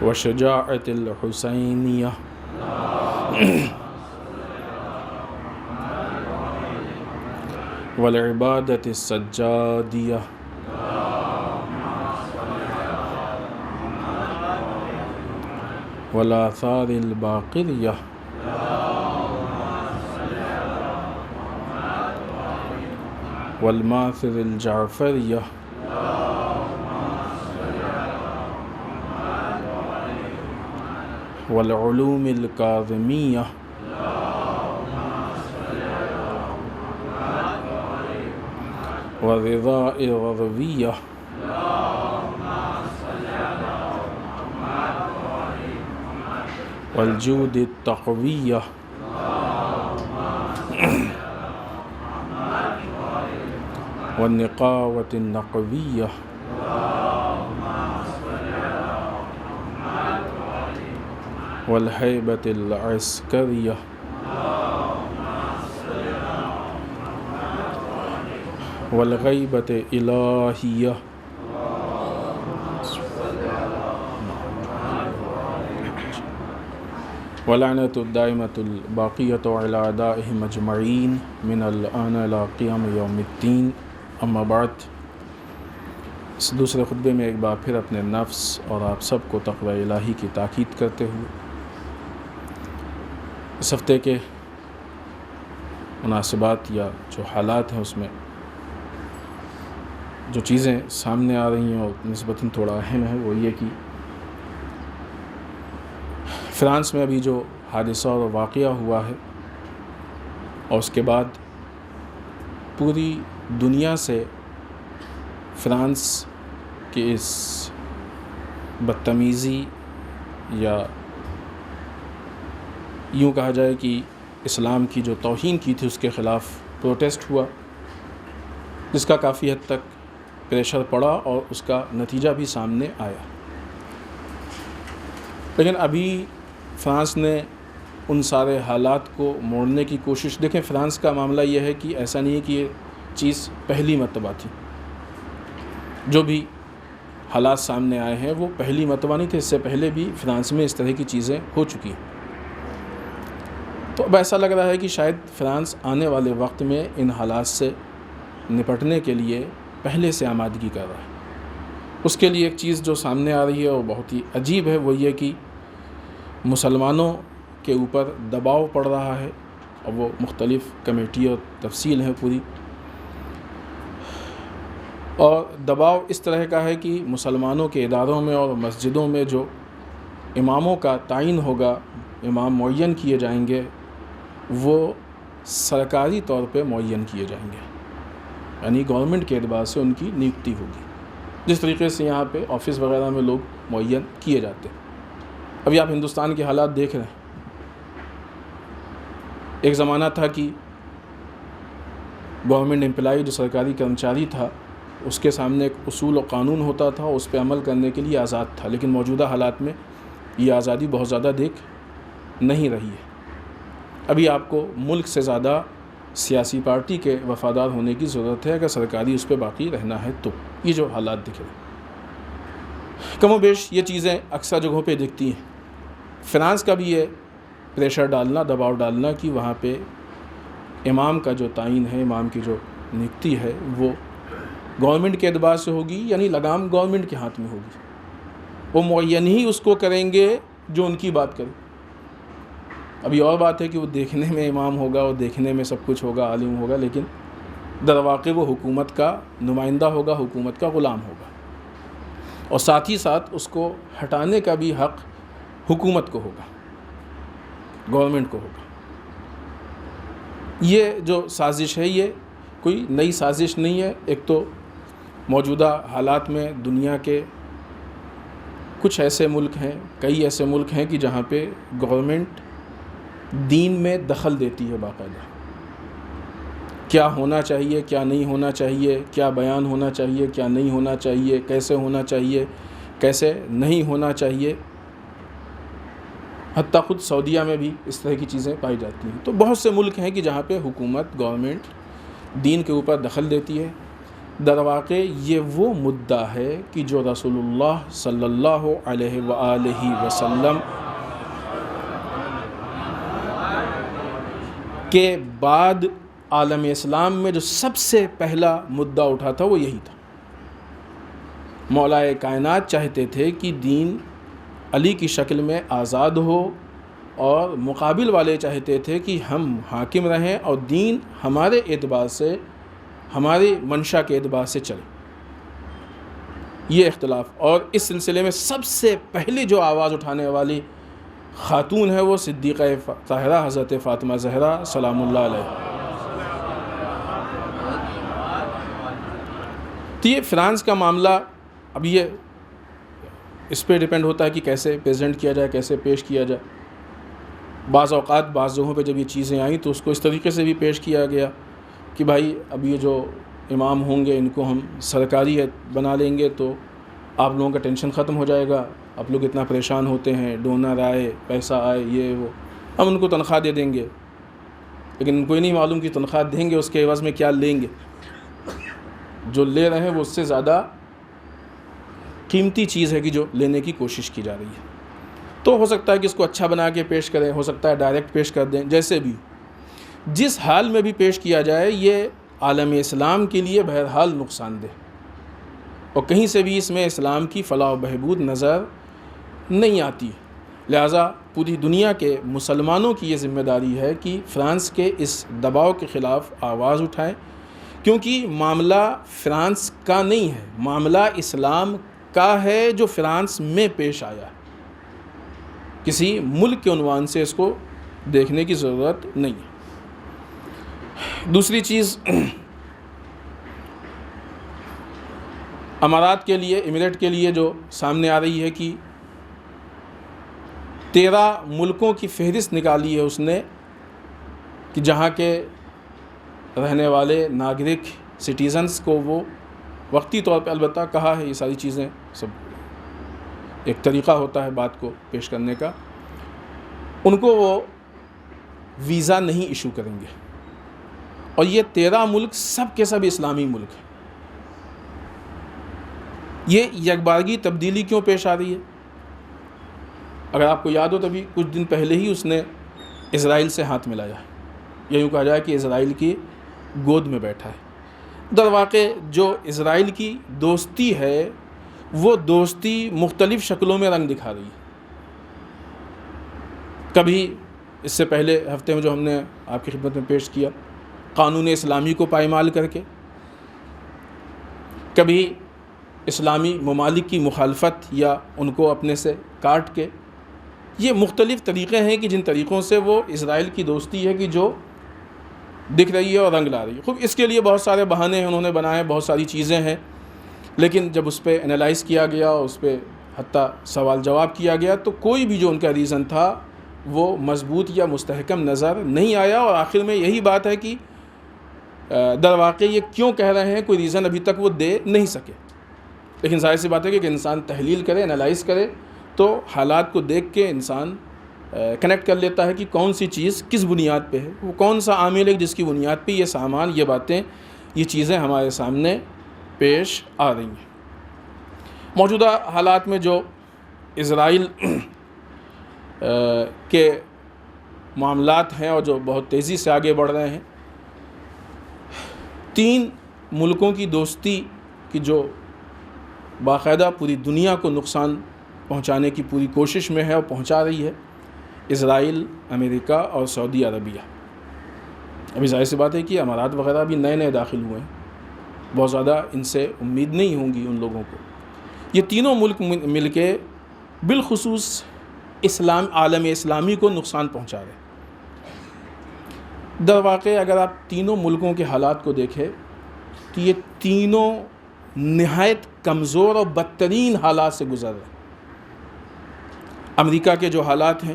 وشجاعت الحسینیہ والعبادت السجادیہ والآثار الباقریہ والماثر الجعفریہ والعلوم الکاظمیہ والرضاء الرضویہ والجود التقویہ والنقاوة النقویہ والہیبة العسکریہ والغیبۃ الہیہ واللعنۃ الدائمۃ الباقیۃ علی اعدائہم اجمعین من الآن الی قیام یوم الدین، اما بعد۔ اس دوسرے خطبے میں ایک بار پھر اپنے نفس اور آپ سب کو تقوی الہی کی تاکید کرتے ہوئے اس ہفتے کے مناسبات یا جو حالات ہیں اس میں جو چیزیں سامنے آ رہی ہیں اور نسبتاً تھوڑا اہم ہے وہ یہ کہ فرانس میں ابھی جو حادثہ اور واقعہ ہوا ہے اور اس کے بعد پوری دنیا سے فرانس کی اس بدتمیزی یا یوں کہا جائے کہ اسلام کی جو توہین کی تھی اس کے خلاف پروٹیسٹ ہوا، جس کا کافی حد تک پریشر پڑا اور اس کا نتیجہ بھی سامنے آیا۔ لیکن ابھی فرانس نے ان سارے حالات کو موڑنے کی کوشش، دیکھیں فرانس کا معاملہ یہ ہے کہ ایسا نہیں ہے کہ یہ چیز پہلی مرتبہ تھی، جو بھی حالات سامنے آئے ہیں وہ پہلی مرتبہ نہیں تھے، اس سے پہلے بھی فرانس میں اس طرح کی چیزیں ہو چکی ہیں۔ تو اب ایسا لگ رہا ہے کہ شاید فرانس آنے والے وقت میں ان حالات سے نپٹنے کے لیے پہلے سے آمادگی کر رہا ہے۔ اس کے لیے ایک چیز جو سامنے آ رہی ہے اور بہت ہی عجیب ہے، وہ یہ کہ مسلمانوں کے اوپر دباؤ پڑ رہا ہے، اور وہ مختلف کمیٹی اور تفصیل ہے پوری، اور دباؤ اس طرح کا ہے کہ مسلمانوں کے اداروں میں اور مسجدوں میں جو اماموں کا تعین ہوگا، امام معین کیے جائیں گے، وہ سرکاری طور پہ معین کیے جائیں گے، یعنی گورنمنٹ کے اعتبار سے ان کی نیوکتی ہوگی، جس طریقے سے یہاں پہ آفس وغیرہ میں لوگ معین کیے جاتے ہیں۔ ابھی آپ ہندوستان کے حالات دیکھ رہے ہیں، ایک زمانہ تھا کہ گورنمنٹ امپلائی جو سرکاری کرمچاری تھا، اس کے سامنے ایک اصول و قانون ہوتا تھا، اس پہ عمل کرنے کے لیے آزاد تھا، لیکن موجودہ حالات میں یہ آزادی بہت زیادہ دیکھ نہیں رہی ہے۔ ابھی آپ کو ملک سے زیادہ سیاسی پارٹی کے وفادار ہونے کی ضرورت ہے اگر سرکاری اس پہ باقی رہنا ہے تو. یہ جو حالات دکھ رہے ہیں کم و بیش یہ چیزیں اکثر جگہوں پہ دکھتی ہیں. فرانس کا بھی یہ پریشر ڈالنا، دباؤ ڈالنا کہ وہاں پہ امام کا جو تعین ہے، امام کی جو نکتی ہے وہ گورنمنٹ کے اعتبار سے ہوگی، یعنی لگام گورنمنٹ کے ہاتھ میں ہوگی. وہ معین ہی اس کو کریں گے جو ان کی بات کرے. ابھی اور بات ہے کہ وہ دیکھنے میں امام ہوگا، وہ دیکھنے میں سب کچھ ہوگا، عالم ہوگا، لیکن در واقع وہ حکومت کا نمائندہ ہوگا، حکومت کا غلام ہوگا. اور ساتھ ہی ساتھ اس کو ہٹانے کا بھی حق حکومت کو ہوگا، گورنمنٹ کو ہوگا. یہ جو سازش ہے یہ کوئی نئی سازش نہیں ہے. ایک تو موجودہ حالات میں دنیا کے کچھ ایسے ملک ہیں، کئی ایسے ملک ہیں کہ جہاں پہ گورنمنٹ دین میں دخل دیتی ہے باقاعدہ. کیا ہونا چاہیے، کیا نہیں ہونا چاہیے، کیا بیان ہونا چاہیے، کیا نہیں ہونا چاہیے، کیسے ہونا چاہیے، کیسے نہیں ہونا چاہیے. حتیٰ خود سعودیہ میں بھی اس طرح کی چیزیں پائی جاتی ہیں. تو بہت سے ملک ہیں کہ جہاں پہ حکومت، گورنمنٹ دین کے اوپر دخل دیتی ہے. در واقع یہ وہ مدعا ہے کہ جو رسول اللہ صلی اللہ علیہ وآلہ وسلم کے بعد عالم اسلام میں جو سب سے پہلا مدعا اٹھا تھا وہ یہی تھا. مولا کائنات چاہتے تھے کہ دین علی کی شکل میں آزاد ہو، اور مقابل والے چاہتے تھے کہ ہم حاکم رہیں اور دین ہمارے اعتبار سے، ہماری منشا کے اعتبار سے چلے. یہ اختلاف، اور اس سلسلے میں سب سے پہلے جو آواز اٹھانے والی خاتون ہے وہ صدیقہ طاہرہ حضرت فاطمہ زہرا سلام اللہ علیہ. تو یہ فرانس کا معاملہ اب یہ اس پہ ڈیپینڈ ہوتا ہے کہ کیسے پریزنٹ کیا جائے، کیسے پیش کیا جائے. بعض اوقات بعض جگہوں پہ جب یہ چیزیں آئیں تو اس کو اس طریقے سے بھی پیش کیا گیا کہ بھائی اب یہ جو امام ہوں گے ان کو ہم سرکاری بنا لیں گے تو آپ لوگوں کا ٹینشن ختم ہو جائے گا. آپ لوگ اتنا پریشان ہوتے ہیں، ڈونر آئے، پیسہ آئے، یہ وہ، ہم ان کو تنخواہ دے دیں گے. لیکن ان کو ہی نہیں معلوم کہ تنخواہ دیں گے اس کے عوض میں کیا لیں گے. جو لے رہے ہیں وہ اس سے زیادہ قیمتی چیز ہے کہ جو لینے کی کوشش کی جا رہی ہے. تو ہو سکتا ہے کہ اس کو اچھا بنا کے پیش کریں، ہو سکتا ہے ڈائریکٹ پیش کر دیں. جیسے بھی جس حال میں بھی پیش کیا جائے یہ عالم اسلام کے لیے بہرحال نقصان دہ، اور کہیں سے بھی اس میں اسلام کی فلاح و بہبود نظر نہیں آتی. لہٰذا پوری دنیا کے مسلمانوں کی یہ ذمہ داری ہے کہ فرانس کے اس دباؤ کے خلاف آواز اٹھائیں، کیونکہ معاملہ فرانس کا نہیں ہے، معاملہ اسلام کا ہے جو فرانس میں پیش آیا. کسی ملک کے عنوان سے اس کو دیکھنے کی ضرورت نہیں ہے. دوسری چیز، امارات کے لیے، امریٹ کے لیے جو سامنے آ رہی ہے کہ 13 ملکوں کی فہرست نکالی ہے اس نے کہ جہاں کے رہنے والے ناگرک سٹیزنز کو وہ وقتی طور پہ، البتہ کہا ہے یہ ساری چیزیں سب ایک طریقہ ہوتا ہے بات کو پیش کرنے کا، ان کو وہ ویزا نہیں ایشو کریں گے. اور یہ 13 ملک سب کے سب اسلامی ملک ہیں. یہ یکبارگی تبدیلی کیوں پیش آ رہی ہے؟ اگر آپ کو یاد ہو تو ابھی کچھ دن پہلے ہی اس نے اسرائیل سے ہاتھ ملایا ہے، یا یوں کہا جائے کہ اسرائیل کی گود میں بیٹھا ہے. در واقع جو اسرائیل کی دوستی ہے وہ دوستی مختلف شکلوں میں رنگ دکھا رہی ہے. کبھی اس سے پہلے ہفتے میں جو ہم نے آپ کی خدمت میں پیش کیا، قانون اسلامی کو پائمال کر کے، کبھی اسلامی ممالک کی مخالفت یا ان کو اپنے سے کاٹ کے. یہ مختلف طریقے ہیں کہ جن طریقوں سے وہ اسرائیل کی دوستی ہے کہ جو دکھ رہی ہے اور رنگ لا رہی ہے. خوب اس کے لیے بہت سارے بہانے ہیں انہوں نے بنائے، بہت ساری چیزیں ہیں، لیکن جب اس پہ انالائز کیا گیا، اس پہ حتیٰ سوال جواب کیا گیا، تو کوئی بھی جو ان کا ریزن تھا وہ مضبوط یا مستحکم نظر نہیں آیا. اور آخر میں یہی بات ہے کہ در واقع یہ کیوں کہہ رہے ہیں کوئی ریزن ابھی تک وہ دے نہیں سکے. لیکن ظاہر سی بات ہے کہ انسان تحلیل کرے، انالائز کرے تو حالات کو دیکھ کے انسان کنیکٹ کر لیتا ہے کہ کون سی چیز کس بنیاد پہ ہے، وہ کون سا عامل ہے جس کی بنیاد پہ یہ سامان، یہ باتیں، یہ چیزیں ہمارے سامنے پیش آ رہی ہیں۔ موجودہ حالات میں جو اسرائیل کے معاملات ہیں اور جو بہت تیزی سے آگے بڑھ رہے ہیں، 3 ملکوں کی دوستی کی جو باقاعدہ پوری دنیا کو نقصان پہنچانے کی پوری کوشش میں ہے اور پہنچا رہی ہے، اسرائیل، امریکہ اور سعودی عربیہ۔ ابھی ظاہر سی بات ہے کہ امارات وغیرہ بھی نئے داخل ہوئے ہیں، بہت زیادہ ان سے امید نہیں ہوں گی ان لوگوں کو۔ یہ تینوں ملک مل کے بالخصوص عالم اسلامی کو نقصان پہنچا رہے ہیں۔ در واقع اگر آپ تینوں ملکوں کے حالات کو دیکھیں تو یہ تینوں نہایت کمزور اور بدترین حالات سے گزر رہے ہیں۔ امریکہ کے جو حالات ہیں،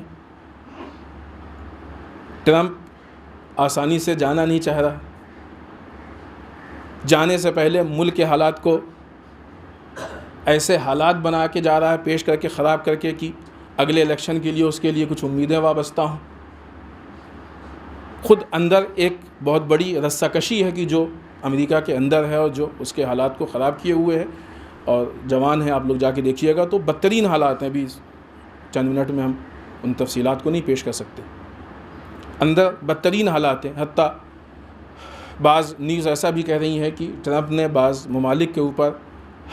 ٹرمپ آسانی سے جانا نہیں چاہ رہا، جانے سے پہلے ملک کے حالات کو ایسے حالات بنا کے جا رہا ہے، پیش کر کے، خراب کر کے، کہ اگلے الیکشن کے لیے اس کے لیے کچھ امیدیں وابستہ ہوں۔ خود اندر ایک بہت بڑی رسہ کشی ہے کہ جو امریکہ کے اندر ہے اور جو اس کے حالات کو خراب کیے ہوئے ہے، اور جوان ہیں، آپ لوگ جا کے دیکھیے گا تو بدترین حالات ہیں۔ ابھی چند منٹ میں ہم ان تفصیلات کو نہیں پیش کر سکتے۔ اندر بدترین حالات ہیں، حتیٰ بعض نیوز ایسا بھی کہہ رہی ہیں کہ ٹرمپ نے بعض ممالک کے اوپر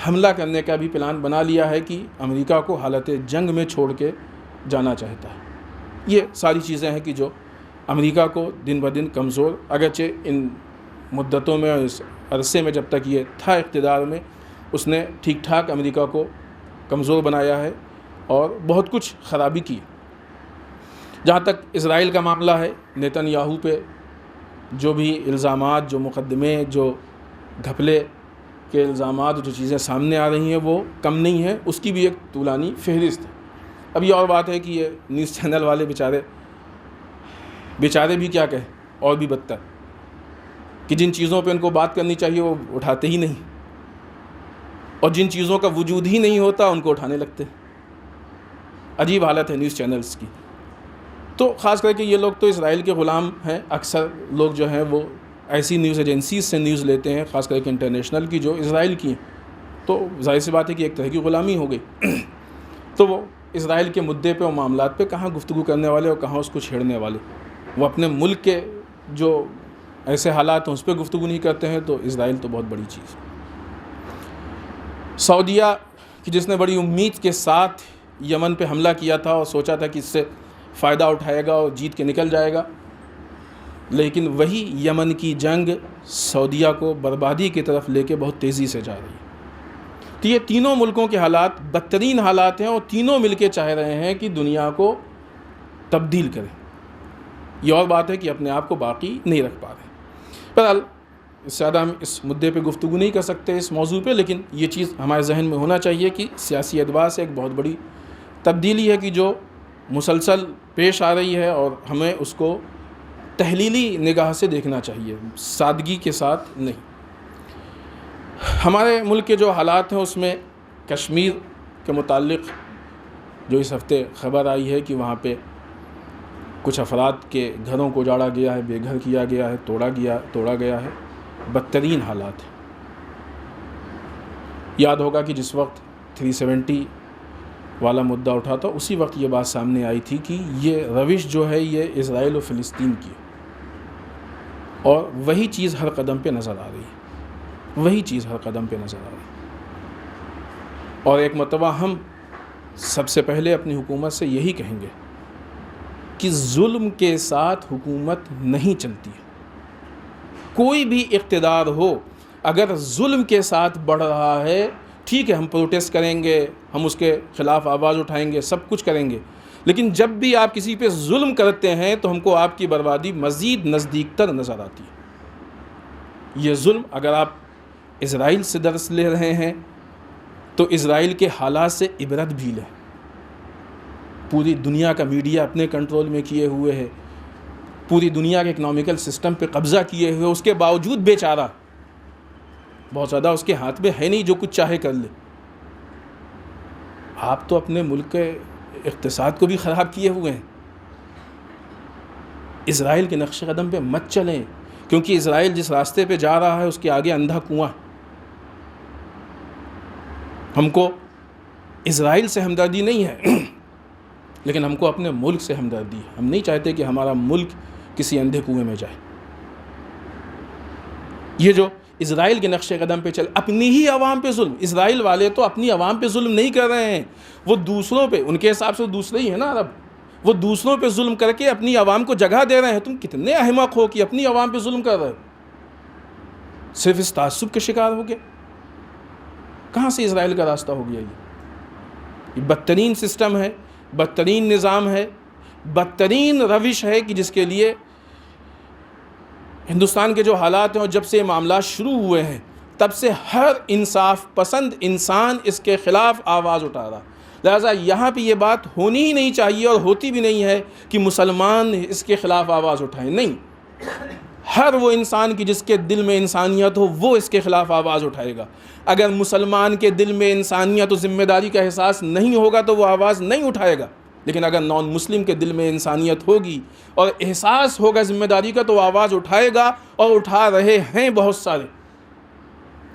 حملہ کرنے کا بھی پلان بنا لیا ہے کہ امریکہ کو حالت جنگ میں چھوڑ کے جانا چاہتا ہے۔ یہ ساری چیزیں ہیں کہ جو امریکہ کو دن بدن کمزور، اگرچہ ان مدتوں میں اور اس عرصے میں جب تک یہ تھا اقتدار میں، اس نے ٹھیک ٹھاک امریکہ کو کمزور بنایا ہے اور بہت کچھ خرابی کی۔ جہاں تک اسرائیل کا معاملہ ہے، نیتن یاہو پہ جو بھی الزامات، جو مقدمے، جو گھپلے کے الزامات، جو چیزیں سامنے آ رہی ہیں وہ کم نہیں ہیں، اس کی بھی ایک طولانی فہرست ہے۔ اب یہ اور بات ہے کہ یہ نیوز چینل والے بیچارے بھی کیا کہیں، اور بھی بدتر، کہ جن چیزوں پہ ان کو بات کرنی چاہیے وہ اٹھاتے ہی نہیں، اور جن چیزوں کا وجود ہی نہیں ہوتا ان کو اٹھانے لگتے۔ عجیب حالت ہے نیوز چینلز کی۔ تو خاص کر کے یہ لوگ تو اسرائیل کے غلام ہیں۔ اکثر لوگ جو ہیں وہ ایسی نیوز ایجنسیز سے نیوز لیتے ہیں، خاص کر کے انٹرنیشنل کی، جو اسرائیل کی ہیں، تو ظاہر سی بات ہے کہ ایک طرح کی غلامی ہو گئی۔ تو وہ اسرائیل کے مدعے پہ اور معاملات پہ کہاں گفتگو کرنے والے اور کہاں اس کو چھیڑنے والے، وہ اپنے ملک کے جو ایسے حالات ہیں اس پہ گفتگو نہیں کرتے ہیں، تو اسرائیل تو بہت بڑی چیز۔ سعودیہ کی جس نے بڑی امید کے ساتھ یمن پہ حملہ کیا تھا اور سوچا تھا کہ اس سے فائدہ اٹھائے گا اور جیت کے نکل جائے گا، لیکن وہی یمن کی جنگ سعودیہ کو بربادی کی طرف لے کے بہت تیزی سے جا رہی ہے۔ تو یہ تینوں ملکوں کے حالات بدترین حالات ہیں، اور تینوں مل کے چاہ رہے ہیں کہ دنیا کو تبدیل کریں۔ یہ اور بات ہے کہ اپنے آپ کو باقی نہیں رکھ پا رہے۔ بہرحال اس سے زیادہ ہم اس مدعے پہ گفتگو نہیں کر سکتے، اس موضوع پہ، لیکن یہ چیز ہمارے ذہن میں ہونا چاہیے کہ سیاسی اعتبار سے ایک بہت بڑی تبدیلی ہے کہ جو مسلسل پیش آ رہی ہے، اور ہمیں اس کو تحلیلی نگاہ سے دیکھنا چاہیے، سادگی کے ساتھ نہیں۔ ہمارے ملک کے جو حالات ہیں اس میں کشمیر کے متعلق جو اس ہفتے خبر آئی ہے کہ وہاں پہ کچھ افراد کے گھروں کو اجاڑا گیا ہے، بے گھر کیا گیا ہے، توڑا گیا ہے، بدترین حالات ہیں۔ یاد ہوگا کہ جس وقت 370 والا مدعا اٹھا تھا، اسی وقت یہ بات سامنے آئی تھی کہ یہ روش جو ہے یہ اسرائیل و فلسطین کی ہے، اور وہی چیز ہر قدم پہ نظر آ رہی ہے، اور ایک مرتبہ ہم سب سے پہلے اپنی حکومت سے یہی کہیں گے کہ ظلم کے ساتھ حکومت نہیں چلتی ہے۔ کوئی بھی اقتدار ہو، اگر ظلم کے ساتھ بڑھ رہا ہے، ٹھیک ہے، ہم پروٹیسٹ کریں گے، ہم اس کے خلاف آواز اٹھائیں گے، سب کچھ کریں گے، لیکن جب بھی آپ کسی پہ ظلم کرتے ہیں تو ہم کو آپ کی بربادی مزید نزدیک تر نظر آتی ہے۔ یہ ظلم، اگر آپ اسرائیل سے درس لے رہے ہیں تو اسرائیل کے حالات سے عبرت بھی لیں۔ پوری دنیا کا میڈیا اپنے کنٹرول میں کیے ہوئے ہے، پوری دنیا کے اکنامیکل سسٹم پہ قبضہ کیے ہوئے، اس کے باوجود بیچارہ بہت زیادہ اس کے ہاتھ میں ہے نہیں جو کچھ چاہے کر لے۔ آپ تو اپنے ملک کے اقتصاد کو بھی خراب کیے ہوئے ہیں، اسرائیل کے نقش قدم پہ مت چلیں، کیونکہ اسرائیل جس راستے پہ جا رہا ہے اس کے آگے اندھا کنواں۔ ہم کو اسرائیل سے ہمدردی نہیں ہے، لیکن ہم کو اپنے ملک سے ہمدردی ہے۔ ہم نہیں چاہتے کہ ہمارا ملک کسی اندھے کنویں میں جائے۔ یہ جو اسرائیل کے نقش قدم پہ چل، اپنی ہی عوام پہ ظلم، اسرائیل والے تو اپنی عوام پہ ظلم نہیں کر رہے ہیں، وہ دوسروں پہ، ان کے حساب سے دوسرے ہی ہیں نا عرب، وہ دوسروں پہ ظلم کر کے اپنی عوام کو جگہ دے رہے ہیں۔ تم کتنے احمق ہو کہ اپنی عوام پہ ظلم کر رہے ہو، صرف اس تعصب کے شکار ہو گئے۔ کہاں سے اسرائیل کا راستہ ہو گیا؟ یہ بدترین سسٹم ہے، بدترین نظام ہے، بدترین روش ہے کہ جس کے لیے ہندوستان کے جو حالات ہیں، اور جب سے یہ معاملات شروع ہوئے ہیں تب سے ہر انصاف پسند انسان اس کے خلاف آواز اٹھا رہا۔ لہٰذا یہاں پہ یہ بات ہونی ہی نہیں چاہیے، اور ہوتی بھی نہیں ہے کہ مسلمان اس کے خلاف آواز اٹھائیں، نہیں، ہر وہ انسان کی جس کے دل میں انسانیت ہو وہ اس کے خلاف آواز اٹھائے گا۔ اگر مسلمان کے دل میں انسانیت و ذمہ داری کا احساس نہیں ہوگا تو وہ آواز نہیں اٹھائے گا، لیکن اگر نان مسلم کے دل میں انسانیت ہوگی اور احساس ہوگا ذمہ داری کا تو وہ آواز اٹھائے گا، اور اٹھا رہے ہیں بہت سارے۔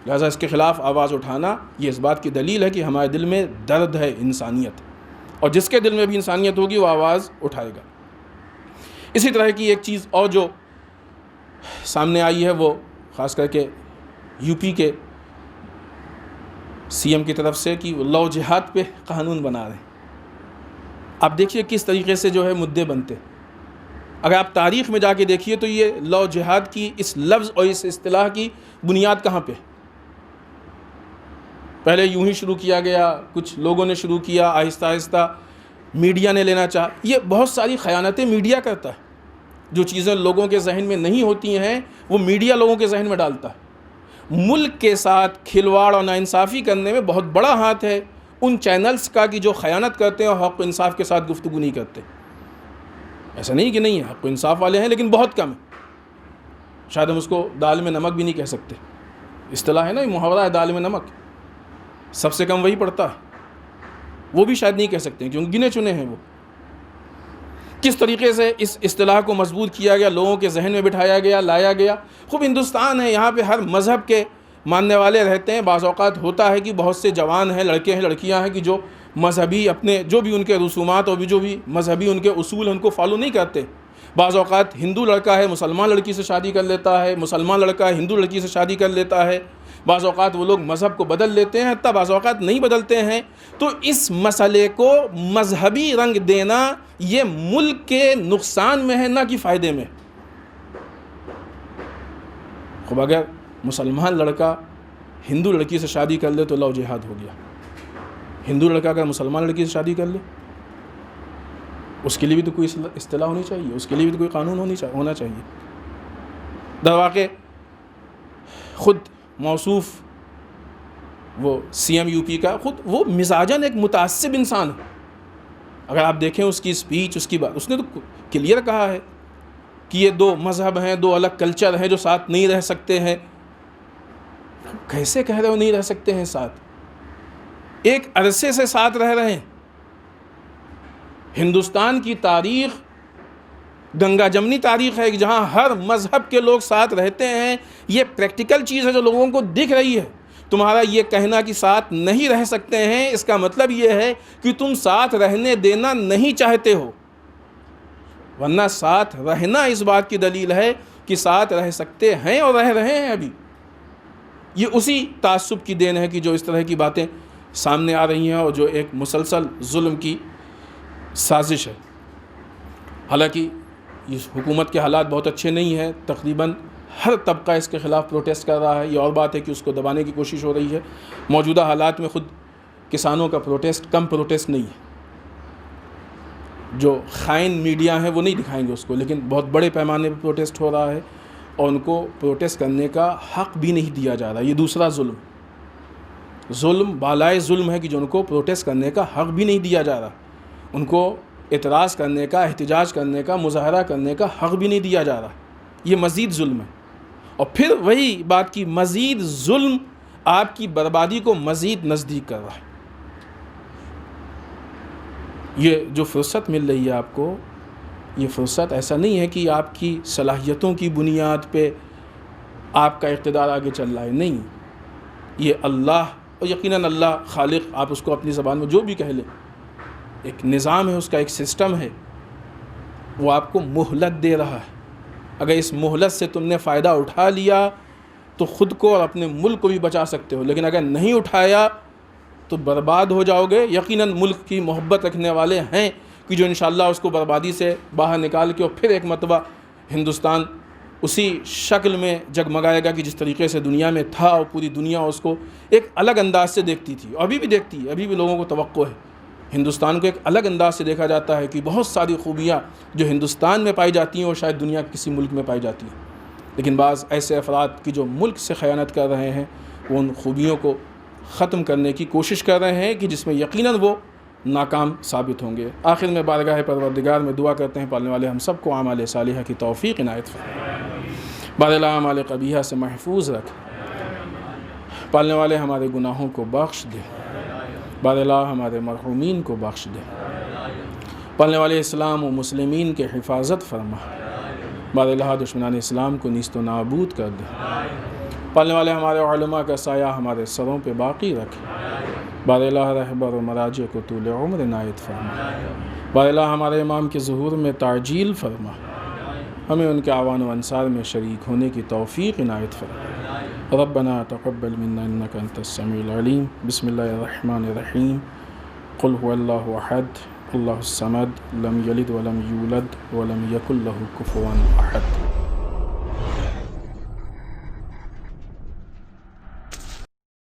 لہٰذا اس کے خلاف آواز اٹھانا یہ اس بات کی دلیل ہے کہ ہمارے دل میں درد ہے انسانیت، اور جس کے دل میں بھی انسانیت ہوگی وہ آواز اٹھائے گا۔ اسی طرح کی ایک چیز اور جو سامنے آئی ہے، وہ خاص کر کے یو پی کے سی ایم کی طرف سے کہ وہ لو جہاد پہ قانون بنا رہے ہیں۔ آپ دیکھیے کس طریقے سے جو ہے مدعے بنتے۔ اگر آپ تاریخ میں جا کے دیکھیے تو یہ لو جہاد کی اس لفظ اور اس اصطلاح کی بنیاد کہاں پہ؟ پہلے یوں ہی شروع کیا گیا، کچھ لوگوں نے شروع کیا، آہستہ آہستہ میڈیا نے لینا چاہا۔ یہ بہت ساری خیانتیں میڈیا کرتا ہے، جو چیزیں لوگوں کے ذہن میں نہیں ہوتی ہیں وہ میڈیا لوگوں کے ذہن میں ڈالتا ہے۔ ملک کے ساتھ کھلواڑ اور ناانصافی کرنے میں بہت بڑا ہاتھ ہے ان چینلز کا کہ جو خیانت کرتے ہیں اور حق و انصاف کے ساتھ گفتگو نہیں کرتے۔ ایسا نہیں کہ نہیں ہے، حق و انصاف والے ہیں لیکن بہت کم ہیں۔ شاید ہم اس کو دال میں نمک بھی نہیں کہہ سکتے، اصطلاح ہے نا، یہ محاورہ ہے دال میں نمک، سب سے کم وہی پڑتا ہے، وہ بھی شاید نہیں کہہ سکتے کیونکہ گنے چنے ہیں وہ۔ کس طریقے سے اس اصطلاح کو مضبوط کیا گیا، لوگوں کے ذہن میں بٹھایا گیا، لایا گیا۔ خوب ہندوستان ہے، یہاں پہ ہر مذہب کے ماننے والے رہتے ہیں۔ بعض اوقات ہوتا ہے کہ بہت سے جوان ہیں، لڑکے ہیں، لڑکیاں ہیں کہ جو مذہبی اپنے جو بھی ان کے رسومات اور جو بھی مذہبی ان کے اصول ہیں ان کو فالو نہیں کرتے۔ بعض اوقات ہندو لڑکا ہے مسلمان لڑکی سے شادی کر لیتا ہے، مسلمان لڑکا ہے ہندو لڑکی سے شادی کر لیتا ہے۔ بعض اوقات وہ لوگ مذہب کو بدل لیتے ہیں، حتیٰ بعض اوقات نہیں بدلتے ہیں۔ تو اس مسئلے کو مذہبی رنگ دینا یہ ملک کے نقصان میں ہے، نہ کہ فائدے میں۔ خب اگر مسلمان لڑکا ہندو لڑکی سے شادی کر لے تو لو جہاد ہو گیا۔ ہندو لڑکا اگر مسلمان لڑکی سے شادی کر لے اس کے لیے بھی تو کوئی اصطلاح ہونی چاہیے، اس کے لیے بھی تو کوئی قانون ہونا چاہیے۔ در واقع خود موصوف وہ سی ایم یو پی کا خود وہ مزاجاً ایک متعصب انسان ہے۔ اگر آپ دیکھیں اس کی اسپیچ، اس کی بات، اس نے تو کلیئر کہا ہے کہ یہ دو مذہب ہیں، دو الگ کلچر ہیں جو ساتھ نہیں رہ سکتے ہیں۔ کیسے کہہ رہے ہو نہیں رہ سکتے ہیں ساتھ؟ ایک عرصے سے ساتھ رہ رہے ہیں۔ ہندوستان کی تاریخ گنگا جمنی تاریخ ہے کہ جہاں ہر مذہب کے لوگ ساتھ رہتے ہیں۔ یہ پریکٹیکل چیز ہے جو لوگوں کو دکھ رہی ہے۔ تمہارا یہ کہنا کہ ساتھ نہیں رہ سکتے ہیں، اس کا مطلب یہ ہے کہ تم ساتھ رہنے دینا نہیں چاہتے ہو، ورنہ ساتھ رہنا اس بات کی دلیل ہے کہ ساتھ رہ سکتے ہیں اور رہ رہے ہیں ابھی۔ یہ اسی تعصب کی دین ہے کہ جو اس طرح کی باتیں سامنے آ رہی ہیں اور جو ایک مسلسل ظلم کی سازش ہے۔ حالانکہ اس حکومت کے حالات بہت اچھے نہیں ہیں، تقریباً ہر طبقہ اس کے خلاف پروٹیسٹ کر رہا ہے۔ یہ اور بات ہے کہ اس کو دبانے کی کوشش ہو رہی ہے۔ موجودہ حالات میں خود کسانوں کا پروٹیسٹ کم پروٹیسٹ نہیں ہے۔ جو خائن میڈیا ہیں وہ نہیں دکھائیں گے اس کو، لیکن بہت بڑے پیمانے پہ پروٹیسٹ ہو رہا ہے اور ان کو پروٹیسٹ کرنے کا حق بھی نہیں دیا جا رہا۔ یہ دوسرا ظلم بالائے ظلم ہے کہ جو ان کو پروٹیسٹ کرنے کا حق بھی نہیں دیا جا رہا، ان کو اعتراض کرنے کا، احتجاج کرنے کا، مظاہرہ کرنے کا حق بھی نہیں دیا جا رہا۔ یہ مزید ظلم ہے، اور پھر وہی بات کی مزید ظلم آپ کی بربادی کو مزید نزدیک کر رہا ہے۔ یہ جو فرصت مل رہی ہے آپ کو، یہ فرصت ایسا نہیں ہے کہ آپ کی صلاحیتوں کی بنیاد پہ آپ کا اقتدار آگے چل رہا ہے، نہیں، یہ اللہ اور یقیناً اللہ خالق، آپ اس کو اپنی زبان میں جو بھی کہہ لیں، ایک نظام ہے، اس کا ایک سسٹم ہے، وہ آپ کو مہلت دے رہا ہے۔ اگر اس مہلت سے تم نے فائدہ اٹھا لیا تو خود کو اور اپنے ملک کو بھی بچا سکتے ہو، لیکن اگر نہیں اٹھایا تو برباد ہو جاؤ گے۔ یقیناً ملک کی محبت رکھنے والے ہیں کہ جو انشاءاللہ اس کو بربادی سے باہر نکال کے اور پھر ایک مرتبہ ہندوستان اسی شکل میں جگمگائے گا کہ جس طریقے سے دنیا میں تھا، اور پوری دنیا اس کو ایک الگ انداز سے دیکھتی تھی، اور ابھی بھی دیکھتی ہے، ابھی بھی لوگوں کو توقع ہے۔ ہندوستان کو ایک الگ انداز سے دیکھا جاتا ہے کہ بہت ساری خوبیاں جو ہندوستان میں پائی جاتی ہیں وہ شاید دنیا کے کسی ملک میں پائی جاتی ہیں، لیکن بعض ایسے افراد کی جو ملک سے خیانت کر رہے ہیں وہ ان خوبیوں کو ختم کرنے کی کوشش کر رہے ہیں کہ جس میں یقیناً وہ ناکام ثابت ہوں گے۔ آخر میں بارگاہ پروردگار میں دعا کرتے ہیں پالنے والے ہم سب کو اعمال صالحہ کی توفیق عنایت فرمائے، بار اللہ اعمال قبیحہ سے محفوظ رکھ، پالنے والے ہمارے گناہوں کو بخش دے، بار اللہ ہمارے مرحومین کو بخش دے، پالنے والے اسلام و مسلمین کے حفاظت فرما، بار اللہ دشمنان اسلام کو نیست و نابود کر دے، پالنے والے ہمارے علماء کا سایہ ہمارے سروں پہ باقی رکھ، بار اللہ رہبر و مراجع کو طول عمر عنایت فرما، بار اللہ ہمارے امام کے ظہور میں تعجیل فرما، ہمیں ان کے اعوان و انصار میں شریک ہونے کی توفیق عنایت فرما۔ ربنا تقبل منا انك انت السميع العليم، بسم الله الرحمن الرحيم، قل هو الله احد الله الصمد لم يلد ولم يولد ولم يكن له كفوا احد۔